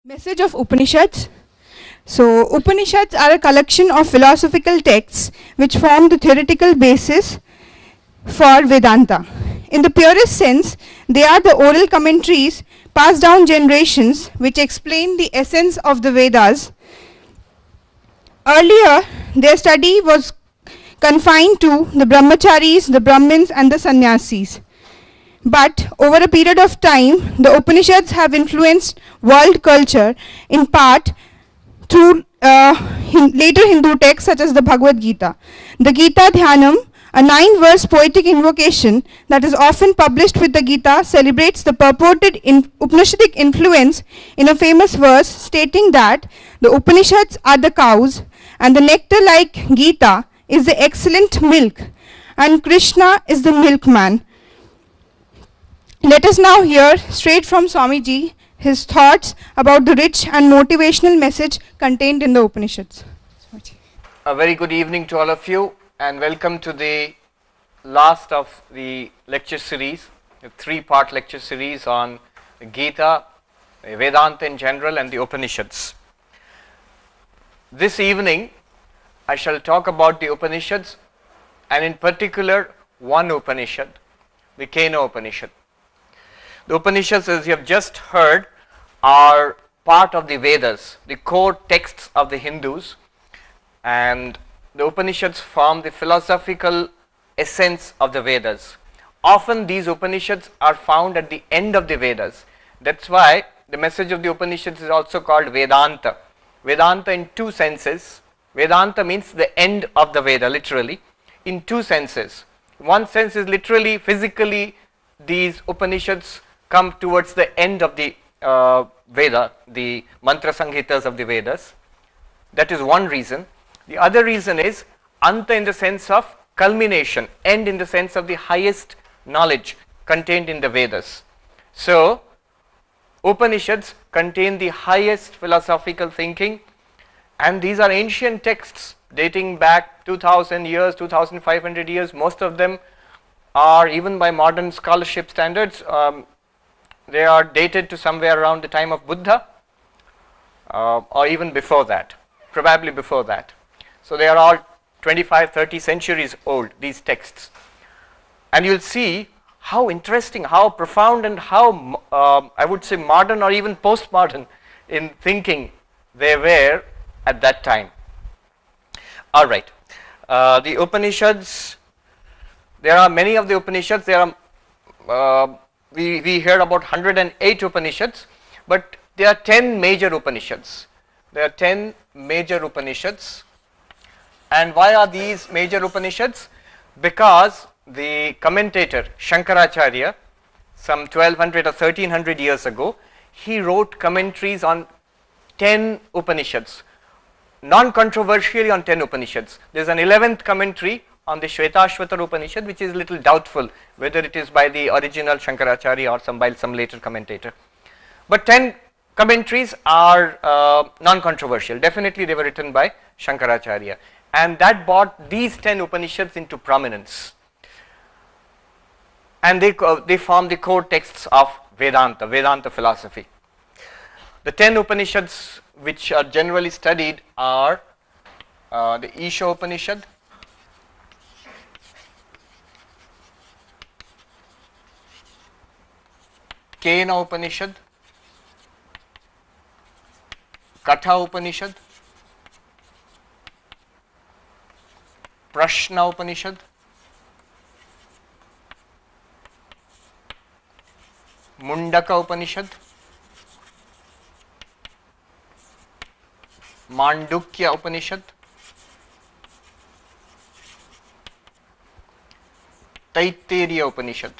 Message of Upanishads. So, Upanishads are a collection of philosophical texts which form the theoretical basis for Vedanta. In the purest sense, they are the oral commentaries passed down generations which explain the essence of the Vedas. Earlier, their study was confined to the brahmacharis, the brahmins and the sannyasis. But over a period of time, the Upanishads have influenced world culture in part through later Hindu texts such as the Bhagavad Gita. The Gita Dhyanam, a 9-verse poetic invocation that is often published with the Gita, celebrates the purported Upanishadic influence in a famous verse stating that the Upanishads are the cows and the nectar-like Gita is the excellent milk and Krishna is the milkman. Let us now hear straight from Swamiji his thoughts about the rich and motivational message contained in the Upanishads. A very good evening to all of you and welcome to the last of the lecture series, a 3-part lecture series on the Gita, Vedanta in general and the Upanishads. This evening I shall talk about the Upanishads and in particular one Upanishad, the Kena Upanishad. The Upanishads, as you have just heard, are part of the Vedas, the core texts of the Hindus, and the Upanishads form the philosophical essence of the Vedas. Often these Upanishads are found at the end of the Vedas. That's why the message of the Upanishads is also called Vedanta. Vedanta in two senses. Vedanta means the end of the Veda, literally, in two senses. One sense is literally, physically, these Upanishads come towards the end of the Veda, the mantra sanghitas of the Vedas. That is one reason. The other reason is anta in the sense of culmination, end in the sense of the highest knowledge contained in the Vedas. So, Upanishads contain the highest philosophical thinking, and these are ancient texts dating back 2000 years, 2500 years. Most of them are, even by modern scholarship standards, they are dated to somewhere around the time of Buddha or even before that, probably before that. So they are all 25-30 centuries old, these texts. And you will see how interesting, how profound and how I would say modern or even postmodern in thinking they were at that time. Alright, the Upanishads, there are many of the Upanishads, there are we heard about 108 Upanishads, but there are 10 major Upanishads. There are 10 major Upanishads. And why are these major Upanishads? Because the commentator Shankaracharya, some 1200 or 1300 years ago, he wrote commentaries on 10 Upanishads, non-controversially on 10 Upanishads. There is an 11th commentary on the Shvetashvatar Upanishad, which is a little doubtful whether it is by the original Shankaracharya or by some later commentator. But 10 commentaries are non-controversial. Definitely they were written by Shankaracharya. And that brought these 10 Upanishads into prominence. And they form the core texts of Vedanta, Vedanta philosophy. The 10 Upanishads which are generally studied are the Isha Upanishad, Kena Upanishad, Katha Upanishad, Prashna Upanishad, Mundaka Upanishad, Mandukya Upanishad, Taittiriya Upanishad,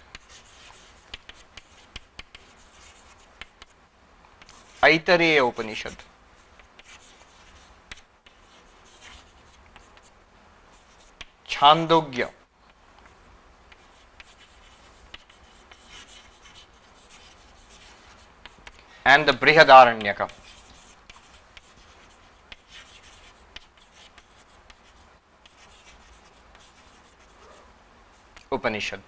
Aitareya Upanishad, Chandogya, and the Brihadaranyaka. Upanishad.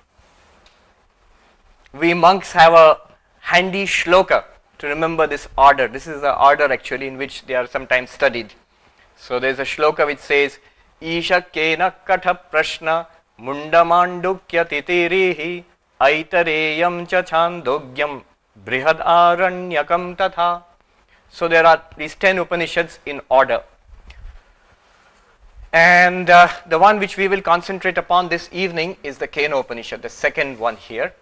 We monks have a handy shloka to remember this order. This is the order actually in which they are sometimes studied. So there is a shloka which says, Isha kena katha prashna mundamandukya titirihi aitareyam cha chandogyam brihad aranyakam tatha. So there are these 10 Upanishads in order. And the one which we will concentrate upon this evening is the Kena Upanishad, the second one here.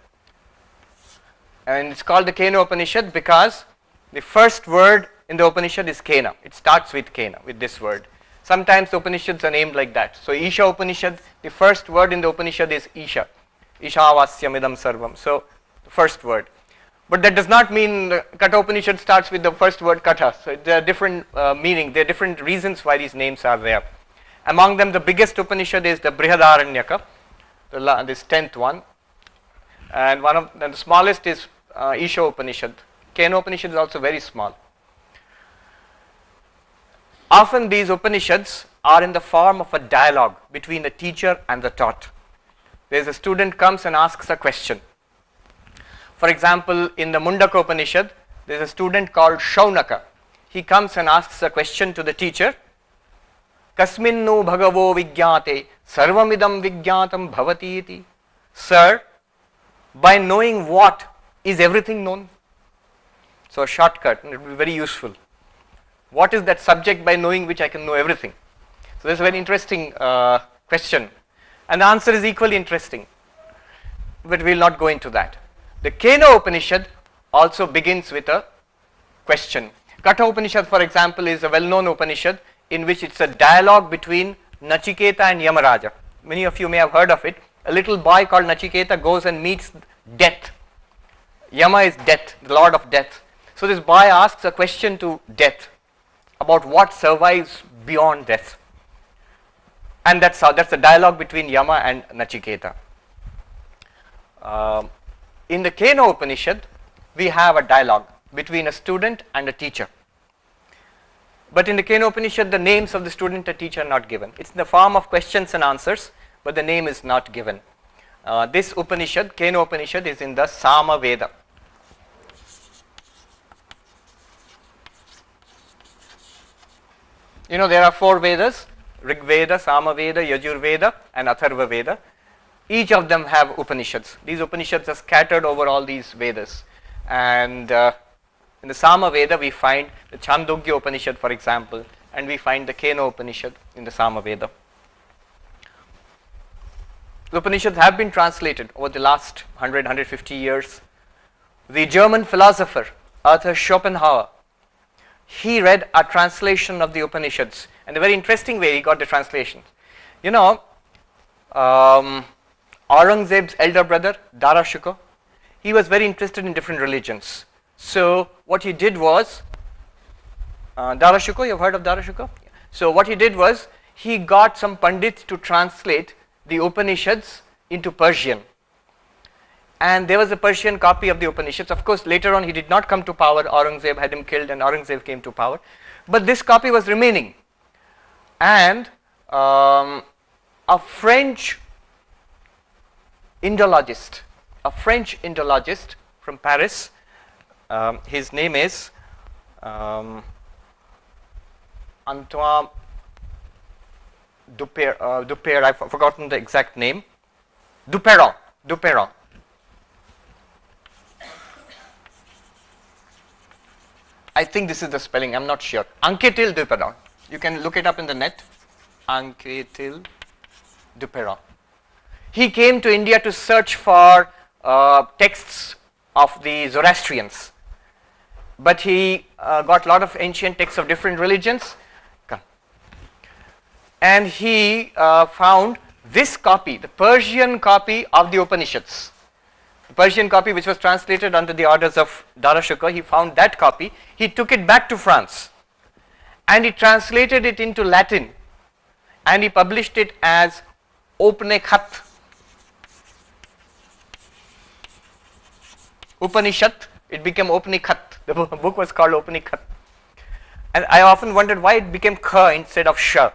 And it's called the Kena Upanishad because the first word in the Upanishad is Kena. It starts with Kena, with this word. Sometimes the Upanishads are named like that. So Isha Upanishad, the first word in the Upanishad is Isha. Ishavasyam idam sarvam. So the first word. But that does not mean the Katha Upanishad starts with the first word Katha. So there are different meaning, there are different reasons why these names are there. Among them, the biggest Upanishad is the Brihadaranyaka, this 10th one. And the smallest is Isha Upanishad. Kena Upanishad is also very small. Often these Upanishads are in the form of a dialogue between the teacher and the taught. There's a student comes and asks a question. For example, in the Mundaka Upanishad, there's a student called Shaunaka. He comes and asks a question to the teacher. Kasminnu bhagavo vigyate sarvamidam vigyatam bhavati iti. Sir, by knowing what is everything known? So a shortcut, and it will be very useful. What is that subject by knowing which I can know everything? So this is a very interesting question. And the answer is equally interesting. But we will not go into that. The Kena Upanishad also begins with a question. Katha Upanishad, for example, is a well-known Upanishad in which it's a dialogue between Nachiketa and Yamaraja. Many of you may have heard of it. A little boy called Nachiketa goes and meets death. Yama is death, the lord of death. So this boy asks a question to death about what survives beyond death. And that's the dialogue between Yama and Nachiketa. In the Kena Upanishad, we have a dialogue between a student and a teacher. But in the Kena Upanishad, the names of the student and teacher are not given. It's in the form of questions and answers, but the name is not given. This Upanishad, Kena Upanishad, is in the Sama Veda. You know, there are 4 Vedas, Rig Veda, Sama Veda, Yajur Veda and Atharva Veda. Each of them have Upanishads. These Upanishads are scattered over all these Vedas. And in the Sama Veda, we find the Chandogya Upanishad, for example, and we find the Kena Upanishad in the Sama Veda. The Upanishads have been translated over the last 150 years. The German philosopher Arthur Schopenhauer, he read a translation of the Upanishads, and a very interesting way he got the translation. You know, Aurangzeb's elder brother, Dara Shikoh, he was very interested in different religions. So what he did was, Dara Shikoh, you have heard of Dara Shikoh? So what he did was, he got some pandits to translate the Upanishads into Persian. And there was a Persian copy of the Upanishads. Of course, later on he did not come to power. Aurangzeb had him killed and Aurangzeb came to power. But this copy was remaining. And a French Indologist from Paris, his name is Antoine Duperron, I've forgotten the exact name, Duperron. I think this is the spelling, I'm not sure. Anquetil Duperron. You can look it up in the net. Anquetil Duperron. He came to India to search for texts of the Zoroastrians. But he got a lot of ancient texts of different religions. And he found this copy, the Persian copy of the Upanishads. The Persian copy which was translated under the orders of Dara Shikoh, he found that copy. He took it back to France and he translated it into Latin and he published it as Upanishad. Upanishad, it became Upanishad. The book was called Upanishad. And I often wondered why it became Kha instead of Sha.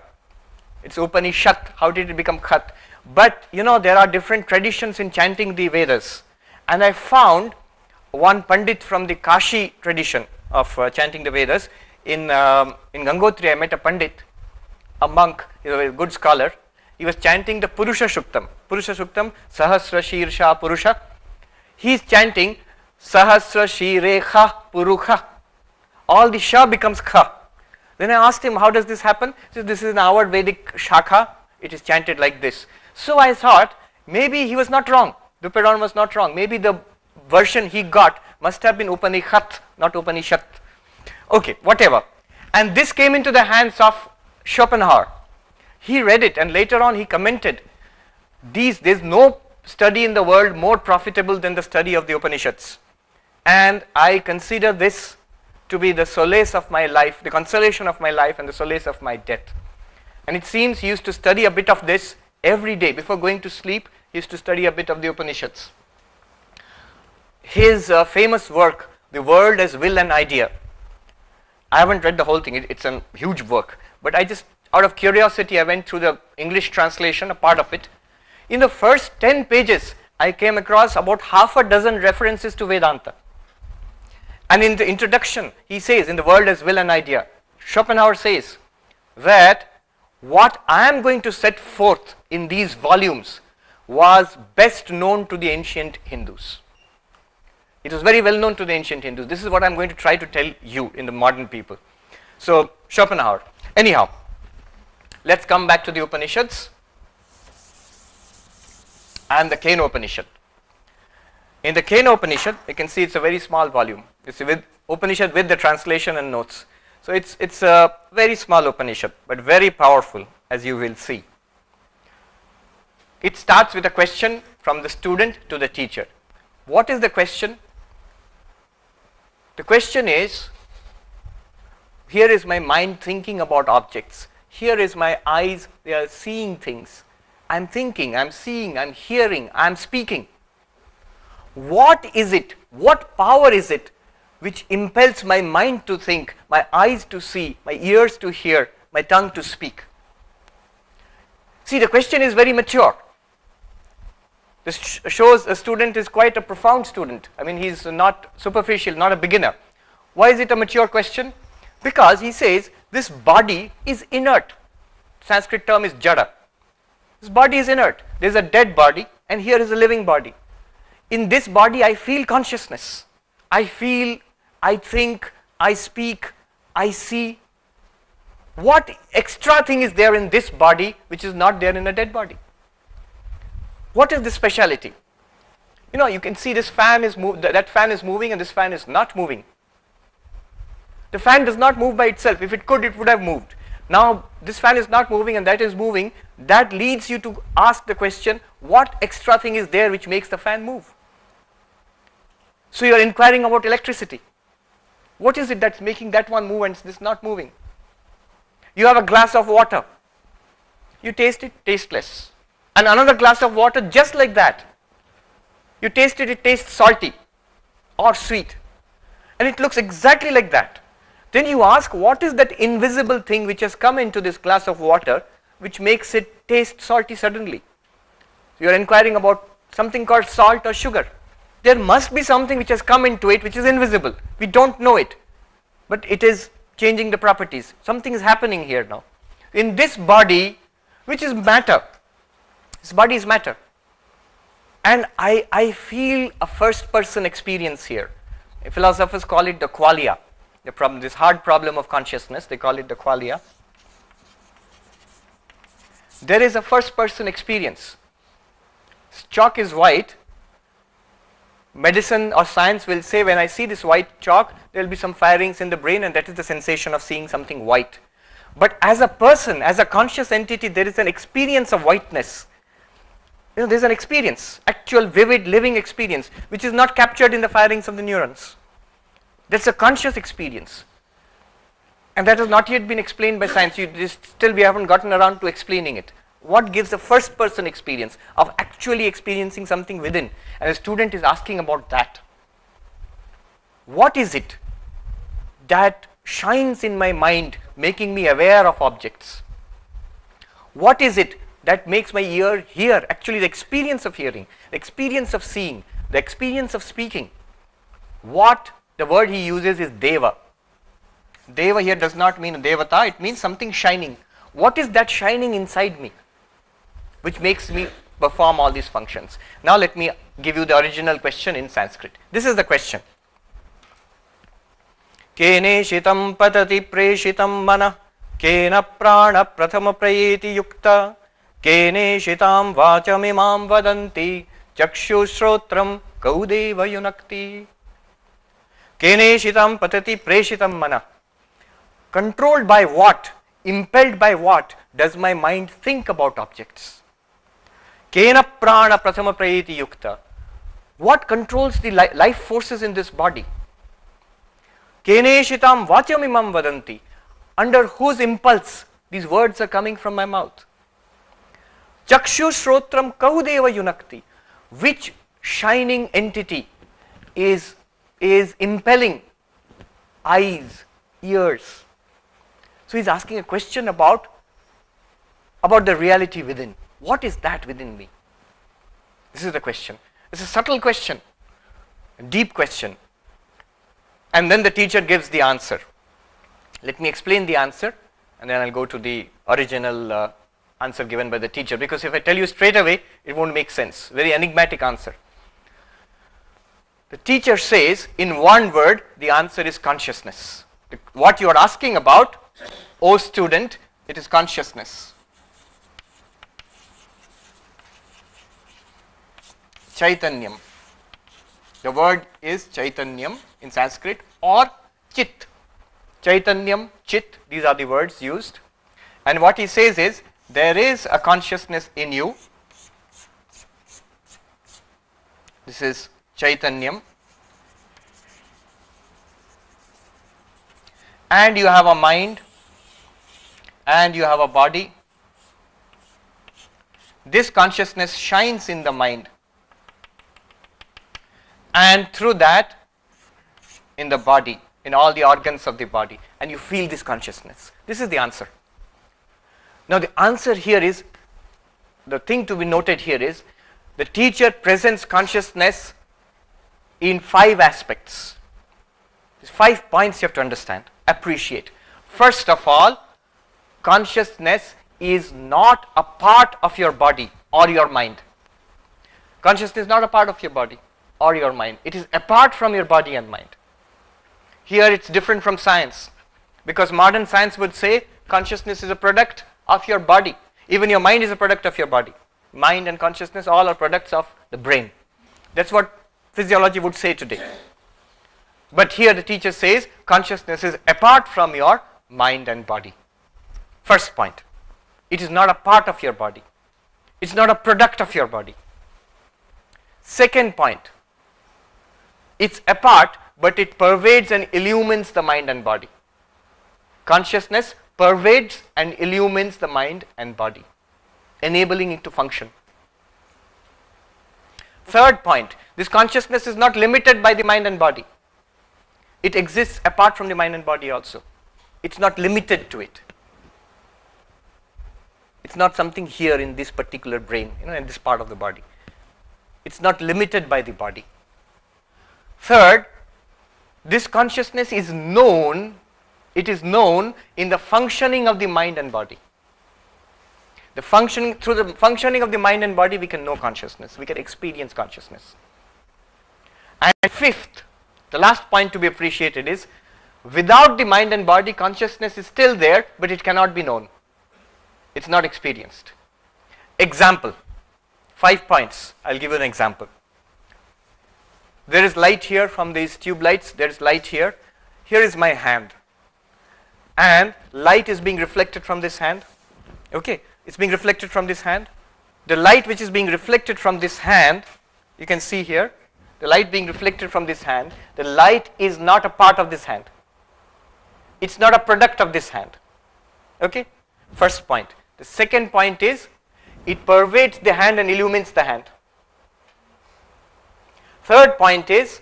It's Upanishad. How did it become Khat? But you know, there are different traditions in chanting the Vedas. And I found one Pandit from the Kashi tradition of chanting the Vedas. In Gangotri, I met a Pandit, a monk, he was a good scholar. He was chanting the Purusha Shuktam. Purusha Shuktam, Sahasra Shirsha Purusha. He is chanting Sahasra Shirekha Purukha. All the Sha becomes Kha. Then I asked him, how does this happen? He said, this is in our Vedic Shakha. It is chanted like this. So I thought, maybe he was not wrong. Duperon was not wrong. Maybe the version he got must have been Upanishad, not Upanishad. Okay, whatever. And this came into the hands of Schopenhauer. He read it and later on he commented, there's no study in the world more profitable than the study of the Upanishads. And I consider this to be the solace of my life, the consolation of my life and the solace of my death. And it seems he used to study a bit of this every day. Before going to sleep, he used to study a bit of the Upanishads. His famous work, The World as Will and Idea. I haven't read the whole thing, it's a huge work. But I just, out of curiosity, I went through the English translation, a part of it. In the first 10 pages, I came across about half a dozen references to Vedanta. And in the introduction, he says, in The World as Will and Idea, Schopenhauer says that what I am going to set forth in these volumes was best known to the ancient Hindus. It was very well known to the ancient Hindus. This is what I am going to try to tell you in the modern people. So, Schopenhauer. Anyhow, let's come back to the Upanishads and the Kena Upanishad. In the Kena Upanishad, you can see it's a very small volume. It's with Upanishad with the translation and notes. So it's a very small Upanishad, but very powerful, as you will see. It starts with a question from the student to the teacher. What is the question? The question is, here is my mind thinking about objects. Here is my eyes, they are seeing things. I'm thinking, I'm seeing, I'm hearing, I'm speaking. What is it? What power is it which impels my mind to think, my eyes to see, my ears to hear, my tongue to speak? See, the question is very mature. This shows a student is quite a profound student. I mean, he's not superficial, not a beginner. Why is it a mature question? Because he says, this body is inert. Sanskrit term is jada. This body is inert. There is a dead body and here is a living body. In this body I feel consciousness. I feel, I think, I speak, I see. What extra thing is there in this body which is not there in a dead body? What is the speciality? You know, you can see this fan is that fan is moving and this fan is not moving. The fan does not move by itself. If it could, it would have moved. Now, this fan is not moving and that is moving. That leads you to ask the question, what extra thing is there which makes the fan move? So you are inquiring about electricity. What is it that's making that one move and this not moving? You have a glass of water. You taste it, tasteless. And another glass of water just like that. You taste it, it tastes salty or sweet. And it looks exactly like that. Then you ask, what is that invisible thing which has come into this glass of water which makes it taste salty suddenly? So you are inquiring about something called salt or sugar. There must be something which has come into it which is invisible. We don't know it, but it is changing the properties. Something is happening here now. In this body, which is matter, this body is matter. And I feel a first person experience here. Philosophers call it the qualia. The problem, this hard problem of consciousness, they call it the qualia. There is a first person experience. Chalk is white. Medicine or science will say, when I see this white chalk, there will be some firings in the brain and that is the sensation of seeing something white. But as a person, as a conscious entity, there is an experience of whiteness. You know, there is an experience, actual vivid living experience, which is not captured in the firings of the neurons. That's a conscious experience. And that has not yet been explained by science. Still we haven't gotten around to explaining it. What gives a first person experience of actually experiencing something within? And a student is asking about that. What is it that shines in my mind, making me aware of objects? What is it that makes my ear hear? Actually the experience of hearing, the experience of seeing, the experience of speaking. What the word he uses is deva. Deva here does not mean devata, it means something shining. What is that shining inside me which makes me perform all these functions? Now let me give you the original question in Sanskrit. This is the question. Kene shitam patati preshitam mana kena prana prathama prayeti yukta kene shitam vachamimam vadanti chakshu shrotram kaudeva yunakti. Kene shitam patati preshitam mana. Controlled by what, impelled by what does my mind think about objects? Kena prana prathama prayeti yukta. What controls the life forces in this body? Kene shitam vachamimam vadanti. Under whose impulse these words are coming from my mouth? Chakshu shrotram kaudeva yunakti. Which shining entity is impelling eyes, ears? So he's asking a question about the reality within. What is that within me? This is the question. It's a subtle question, a deep question. And then the teacher gives the answer. Let me explain the answer and then I'll go to the original answer given by the teacher, because if I tell you straight away, it won't make sense. Very enigmatic answer. The teacher says in one word, the answer is consciousness. What you are asking about, O student, it is consciousness. Chaitanyam. The word is Chaitanyam in Sanskrit or Chit. Chaitanyam, Chit, these are the words used. And what he says is, there is a consciousness in you. This is Chaitanyam. And you have a mind and you have a body. This consciousness shines in the mind, and through that in the body, in all the organs of the body, and you feel this consciousness. This is the answer. Now the answer here is, the thing to be noted here is, the teacher presents consciousness in 5 aspects. There's 5 points you have to understand, appreciate. First of all, consciousness is not a part of your body or your mind. Consciousness is not a part of your body or your mind. It is apart from your body and mind. Here it's different from science, because modern science would say consciousness is a product of your body. Even your mind is a product of your body. Mind and consciousness all are products of the brain. That's what physiology would say today. But here the teacher says consciousness is apart from your mind and body. First point, it is not a part of your body. It's not a product of your body. Second point, it's apart, but it pervades and illumines the mind and body. Consciousness pervades and illumines the mind and body, enabling it to function. Third point, this consciousness is not limited by the mind and body. It exists apart from the mind and body also. It's not limited to it. It's not something here in this particular brain, in this part of the body. It's not limited by the body. Third, this consciousness is known, it is known in the functioning of the mind and body. Through the functioning of the mind and body, we can know consciousness, we can experience consciousness. And fifth, the last point to be appreciated is, without the mind and body, consciousness is still there, but it cannot be known. It's not experienced. Example, 5 points. I'll give you an example. There is light here from these tube lights, there is light here. Here is my hand. And light is being reflected from this hand. Okay, it's being reflected from this hand. The light which is being reflected from this hand, you can see here, the light being reflected from this hand, the light is not a part of this hand. It's not a product of this hand. Okay, first point. The second point is, it pervades the hand and illumines the hand. Third point is,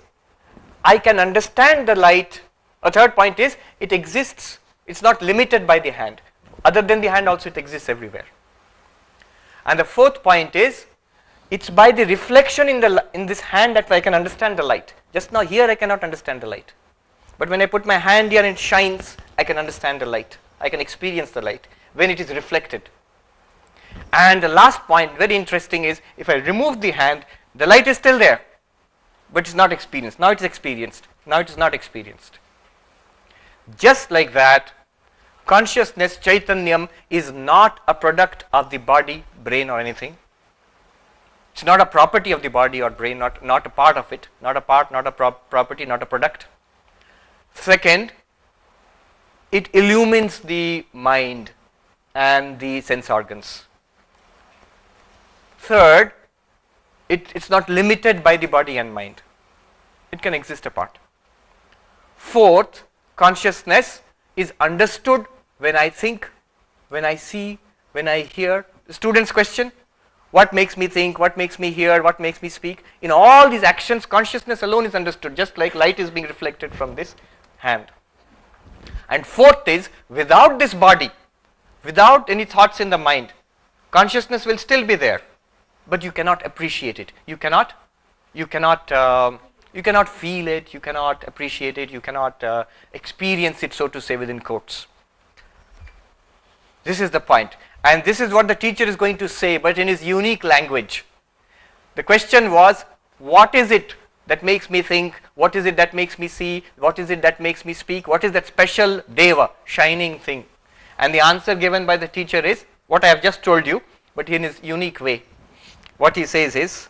I can understand the light. A third point is, it exists, it's not limited by the hand. Other than the hand also, it exists everywhere. And the fourth point is, It's by the reflection in this hand that I can understand the light. Just now here I cannot understand the light. But when I put my hand here and it shines, I can understand the light. I can experience the light when it is reflected. And the last point, very interesting, is if I remove the hand, the light is still there, but it's not experienced. Now it is experienced. Now it is not experienced. Just like that, consciousness, Chaitanyam, is not a product of the body, brain or anything. It's not a property of the body or brain, not a part of it, not a part, not a property, not a product. Second, it illumines the mind and the sense organs. Third, it's not limited by the body and mind. It can exist apart. Fourth, consciousness is understood when I think, when I see, when I hear. The student's question, what makes me think, what makes me hear, what makes me speak? In all these actions, consciousness alone is understood, just like light is being reflected from this hand. And fourth is, without this body, without any thoughts in the mind, consciousness will still be there, but you cannot appreciate it. You cannot feel it, you cannot appreciate it, you cannot experience it, so to say, within quotes. This is the point. And this is what the teacher is going to say, but in his unique language. The question was, what is it that makes me think? What is it that makes me see? What is it that makes me speak? What is that special deva, shining thing? And the answer given by the teacher is what I have just told you, but in his unique way. What he says is,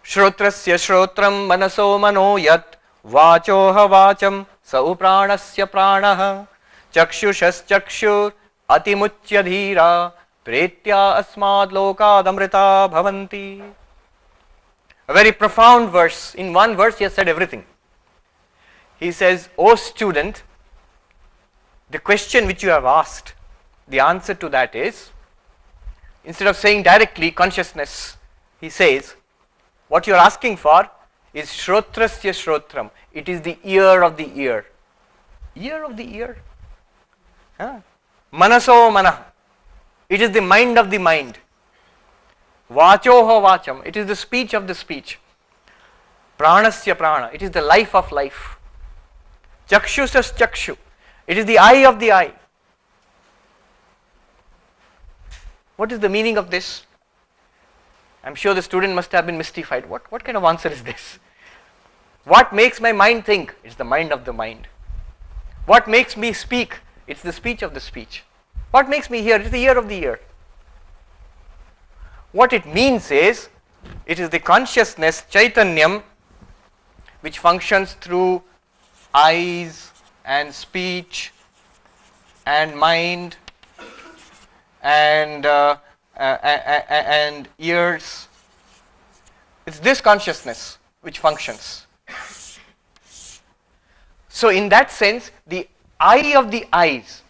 Shrotrasya shrotram manaso mano yat vachoha vacham sau pranasya pranaha chakshushas chakshur atimuchya dhira pretya asmad lokad amrita bhavanti. A very profound verse. In one verse he has said everything. He says, O student, the question which you have asked, the answer to that is, instead of saying directly consciousness, he says, what you are asking for is shrotrasya shrotram. It is the ear of the ear. Ear of the ear. Manaso manah. It is the mind of the mind. Vachoha vacham. It is the speech of the speech. Pranasya prana. It is the life of life. Chakshusas chakshu. It is the eye of the eye. What is the meaning of this? I am sure the student must have been mystified. What kind of answer is this? What makes my mind think? It's the mind of the mind. What makes me speak? It's the speech of the speech. What makes me hear? It's the ear of the ear. What it means is, it is the consciousness, Chaitanyam, which functions through eyes and speech and mind and ears. It's this consciousness which functions. So in that sense, the eye of the eyes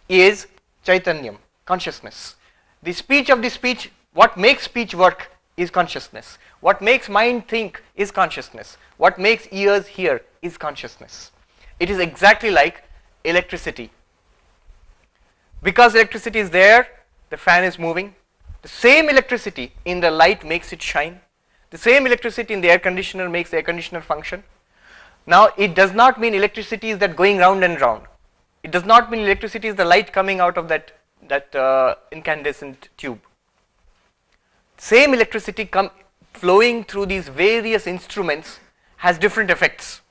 is Chaitanyam, consciousness. The speech of the speech, what makes speech work is consciousness. What makes mind think is consciousness. What makes ears hear is consciousness. It is exactly like electricity. Because electricity is there, the fan is moving. The same electricity in the light makes it shine. The same electricity in the air conditioner makes the air conditioner function. Now, it does not mean electricity is that going round and round. It does not mean electricity is the light coming out of that incandescent tube. Same electricity flowing through these various instruments has different effects.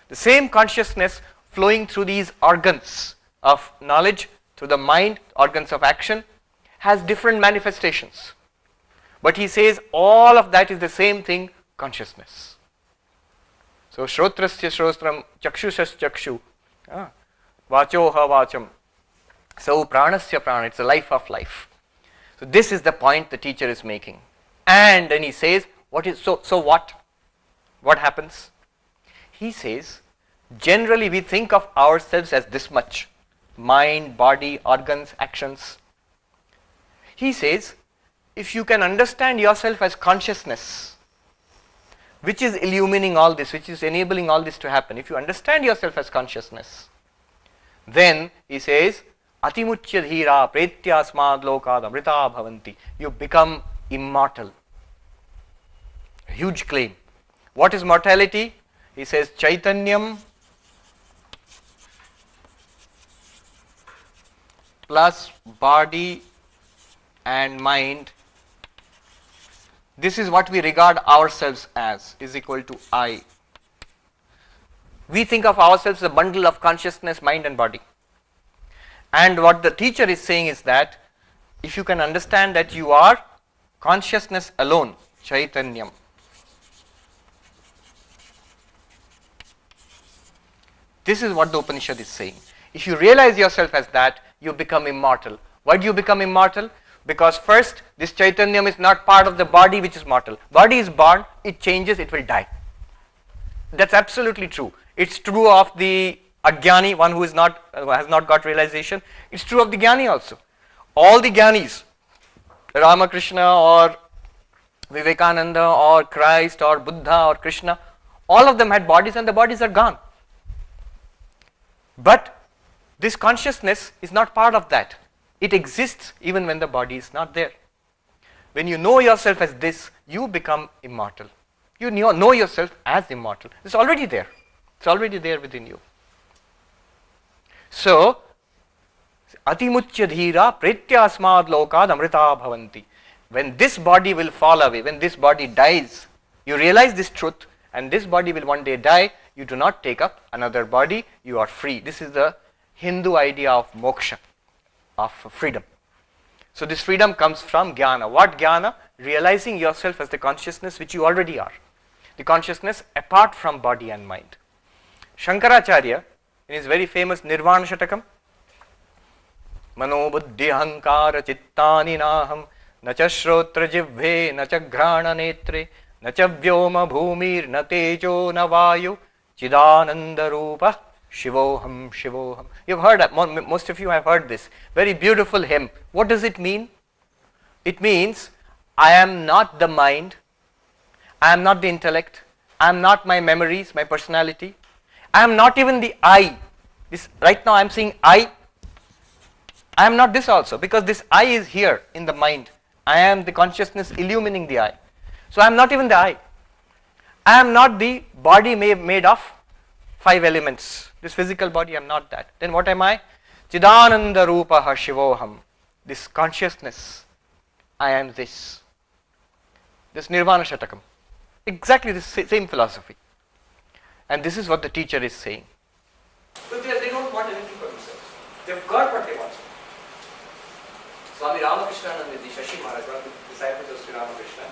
The same consciousness flowing through these organs of knowledge, through the mind, organs of action, has different manifestations. But he says all of that is the same thing, consciousness. So, shrotrasya shrotram, chakshusas chakshu, vachoha vacham, so pranasya prana, it's the life of life. So this is the point the teacher is making. And then he says, so what? What happens? He says, generally we think of ourselves as this much. Mind, body, organs, actions. He says, if you can understand yourself as consciousness, which is illumining all this, which is enabling all this to happen, if you understand yourself as consciousness, then he says, Atimuchya dhira pretyasmad lokad amrita bhavanti. You become immortal. A huge claim. What is mortality? He says Chaitanyam plus body and mind. This is what we regard ourselves as, is equal to I. We think of ourselves as a bundle of consciousness, mind and body. And what the teacher is saying is that if you can understand that you are consciousness alone, Chaitanyam, this is what the Upanishad is saying. If you realize yourself as that, you become immortal. Why do you become immortal? Because first, this Chaitanyam is not part of the body which is mortal. Body is born, it changes, it will die. That's absolutely true. It's true of the Ajnani, one who has not got realization. It's true of the Jnani also. All the Jnanis, Ramakrishna or Vivekananda or Christ or Buddha or Krishna, all of them had bodies and the bodies are gone. But this consciousness is not part of that. It exists even when the body is not there. When you know yourself as this, you become immortal. You know yourself as immortal. It's already there. It's already there within you. So, Atimuchya dhira pretyasmad lokad amrita bhavanti. When this body will fall away, when this body dies, you realize this truth, and this body will one day die. You do not take up another body, you are free. This is the Hindu idea of moksha, of freedom. So this freedom comes from jnana. What jnana? Realizing yourself as the consciousness which you already are. The consciousness apart from body and mind. Shankaracharya, in his very famous Nirvana Shatakam, Mano buddhi ahankara chittani naham nacha shrotra jivve nacha grana netre nacha vyoma bhumir na tejo na vayu Chidananda Rupa Shivoham Shivoham. You've heard that, most of you have heard this. Very beautiful hymn. What does it mean? It means, I am not the mind, I am not the intellect, I am not my memories, my personality, I am not even the I. This, right now I am saying I am not this also, because this I is here in the mind. I am the consciousness illumining the I. So I am not even the I. I am not the body made of 5 elements. This physical body, I am not that. Then what am I? Chidananda Rupaha Shivoham. This consciousness, I am this. This Nirvana Shatakam. Exactly the same philosophy. And this is what the teacher is saying. But they don't want anything for themselves. They've got what they want. Swami Ramakrishna and the Shashi Maharaj, one of the disciples of Sri Ramakrishna,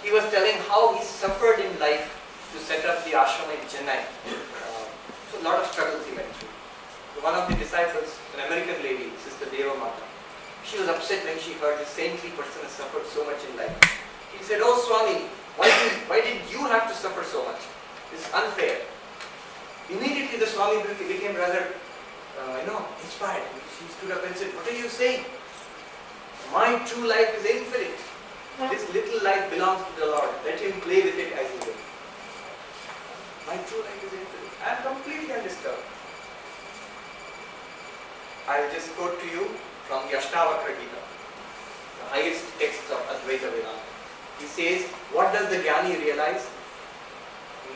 he was telling how he suffered in life to set up the ashram in Chennai. So a lot of struggles he went through. So one of the disciples, an American lady, Sister Deva Mata, she was upset when she heard this saintly person has suffered so much in life. He said, "Oh Swami, why did you have to suffer so much? It's unfair." Immediately the Swami became rather, inspired. She stood up and said, "What are you saying? My true life is infinite. This little life belongs to the Lord. Let Him play with it as He will. My true life is infinite. I am completely undisturbed." I will just quote to you from the Ashtavakra Gita, the highest text of Advaita Vedanta. He says, what does the Jnani realize?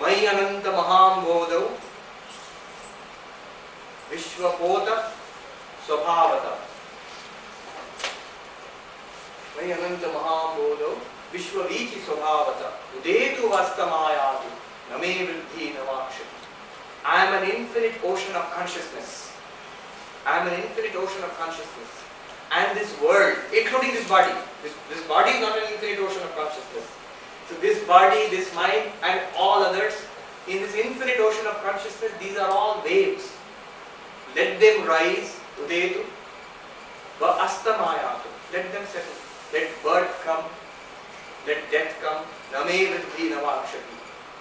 Mai ananta maham bodho vishvapota swabhavata. Mai ananta maham bodho vishvavichi swabhavata. Udetu vastamayatu name vriddhi navakshati. I am an infinite ocean of consciousness. I am an infinite ocean of consciousness. And this world, including this body, this body is not an infinite ocean of consciousness. So this body, this mind and all others, in this infinite ocean of consciousness, these are all waves. Let them rise, udetu, va astamayatu. Let them settle. Let birth come, let death come, name vriddhi navakshati.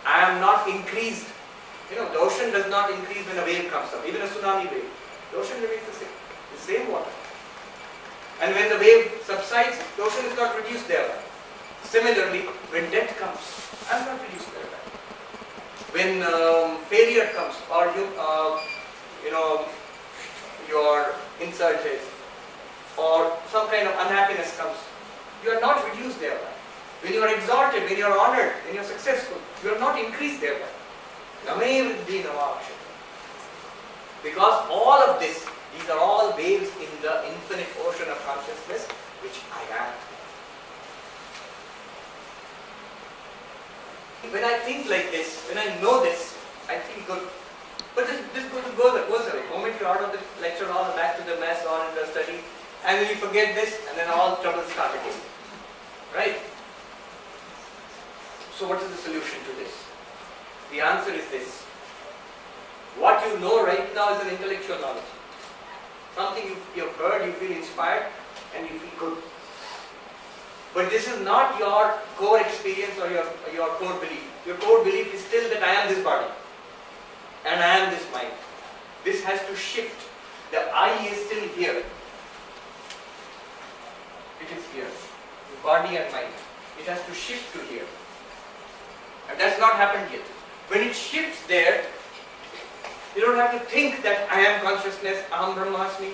I am not increased. The ocean does not increase when a wave comes up, even a tsunami wave. The ocean remains the same water. And when the wave subsides, the ocean is not reduced thereby. Similarly, when death comes, I am not reduced thereby. When failure comes, or your insulted or some kind of unhappiness comes, you are not reduced thereby. When you are exalted, when you are honored, when you are successful, you are not increased thereby. Name vriddhi navakshata. Because all of this, these are all waves in the infinite ocean of consciousness which I am. When I think like this, when I know this, I feel good. But this goes away. The moment you're out of the lecture hall and back to the mess or in the study, and then you forget this, and then all troubles start again. Right? So what is the solution to this? The answer is this. What you know right now is an intellectual knowledge. Something you've heard, you feel inspired, and you feel good. But this is not your core experience or your core belief. Your core belief is still that I am this body. And I am this mind. This has to shift. The I is still here. It is here. The body and mind. It has to shift to here. And that's not happened yet. When it shifts there, you don't have to think that I am consciousness, Aham Brahmasmi.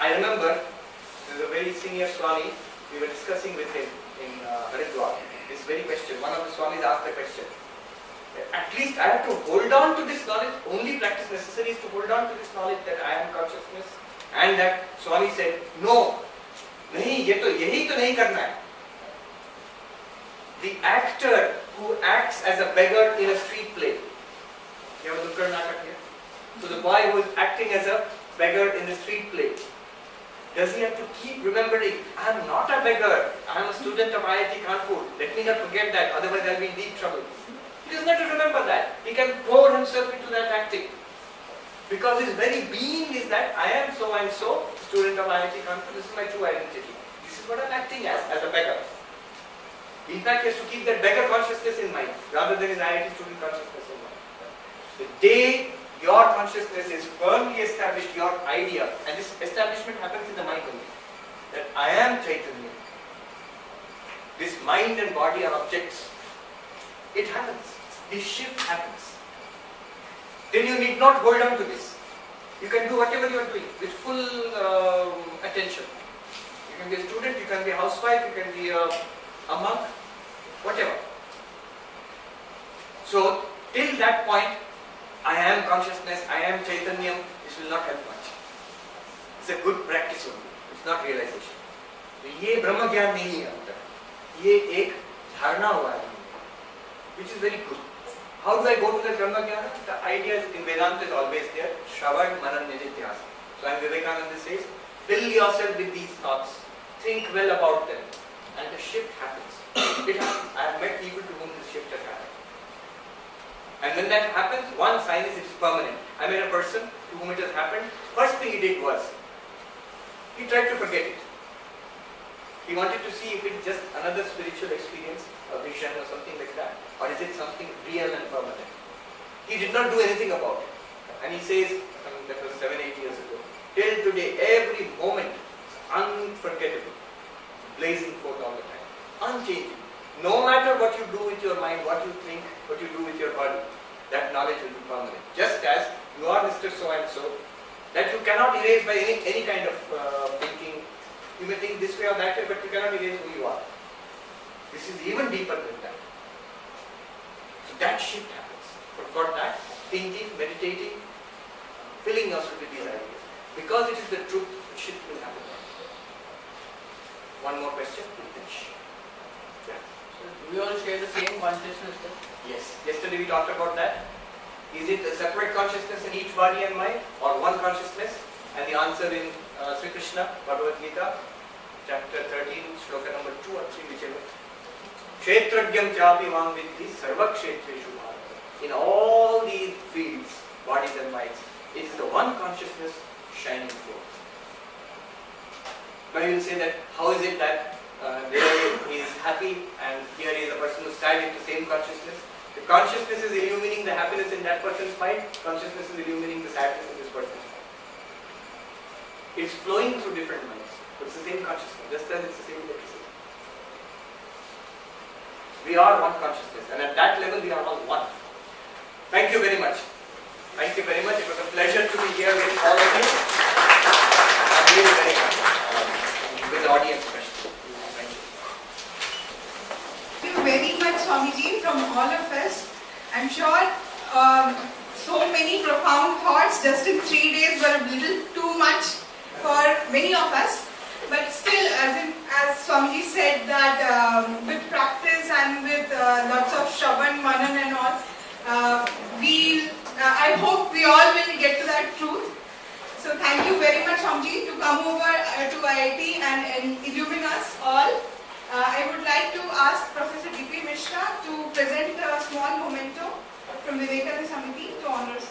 I remember, there was a very senior Swami, we were discussing with him in Haridwar, this very question. One of the Swamis asked the question, at least I have to hold on to this knowledge, only practice necessary is to hold on to this knowledge that I am consciousness. And that Swami said, no, yahi to nahi karna hai. The actor who acts as a beggar in a street play. You have a Nukkad Natak here? So the boy who is acting as a beggar in the street play, does he have to keep remembering, I am not a beggar, I am a student of IIT Kanpur, let me not forget that, otherwise I will be in deep trouble. He doesn't have to remember that. He can pour himself into that acting. Because his very being is that I am so and so, student of IIT Kanpur, this is my true identity. This is what I am acting as a beggar. In fact, he has to keep that beggar consciousness in mind, rather than his IIT student consciousness in mind. The day your consciousness is firmly established, your idea, and this establishment happens in the mind only, that I am Chaitanya. This mind and body are objects. It happens. This shift happens. Then you need not hold on to this. You can do whatever you are doing with full attention. You can be a student, you can be a housewife, you can be a monk, whatever. So, till that point, I am consciousness, I am Chaitanya, this will not help much. It's a good practice only, it's not realization. तो ये ब्रह्म ज्ञान नहीं है अंदर, ये एक धारणा हुआ है, which is very good. How do I go to the Brahma Jnana? The idea in Vedanta is always there, Shravan, Manan, Nididhyasa. So Vivekananda says, fill yourself with these thoughts, think well about them, and the shift happens. It happens. I have met people to whom this shift has happened. And when that happens, one sign is it's permanent. I met a person to whom it has happened. First thing he did was, he tried to forget it. He wanted to see if it's just another spiritual experience, a vision or something like that, or is it something real and permanent. He did not do anything about it. And he says, that was 7-8 years ago, till today, every moment is unforgettable, blazing forth all the time, unchanging. No matter what you do with your mind, what you think, what you do with your body, that knowledge will be permanent. Just as you are Mr. So-and-so, that you cannot erase by any kind of thinking. You may think this way or that way, but you cannot erase who you are. This is even deeper than that. So that shift happens. But for that, thinking, meditating, filling yourself with these ideas. Because it is the truth, the shift will happen. One more question, we'll finish. Yeah. We all share the same consciousness. Yes. Yesterday we talked about that. Is it a separate consciousness in each body and mind, or one consciousness? And the answer in Sri Krishna, Bhagavad Gita, chapter 13, shloka number 2 or 3, whichever. Kshetradyam chapi mam vidhi sarva kshetreshu bharata. In all these fields, bodies and minds, it is the one consciousness shining forth. Now you will say that, how is it that there he is happy and here he is a person who stands in the same consciousness? The consciousness is illumining the happiness in that person's mind, consciousness is illumining the sadness in this person's mind. It's flowing through different minds, but it's the same consciousness, just as it's the same electricity. We are one consciousness, and at that level we are all one. Thank you very much. Thank you very much. It was a pleasure to be here with all of you. all of us. I'm sure so many profound thoughts just in 3 days were a little too much for many of us. But still, as Swamiji said, that with practice and with lots of Shravan, Manan and all, I hope we all will get to that truth. So thank you very much, Swamiji, to come over to IIT and illumine us all. I would like to ask Professor D.P. Mishra to present a small memento from Vivekananda Samiti to honor us.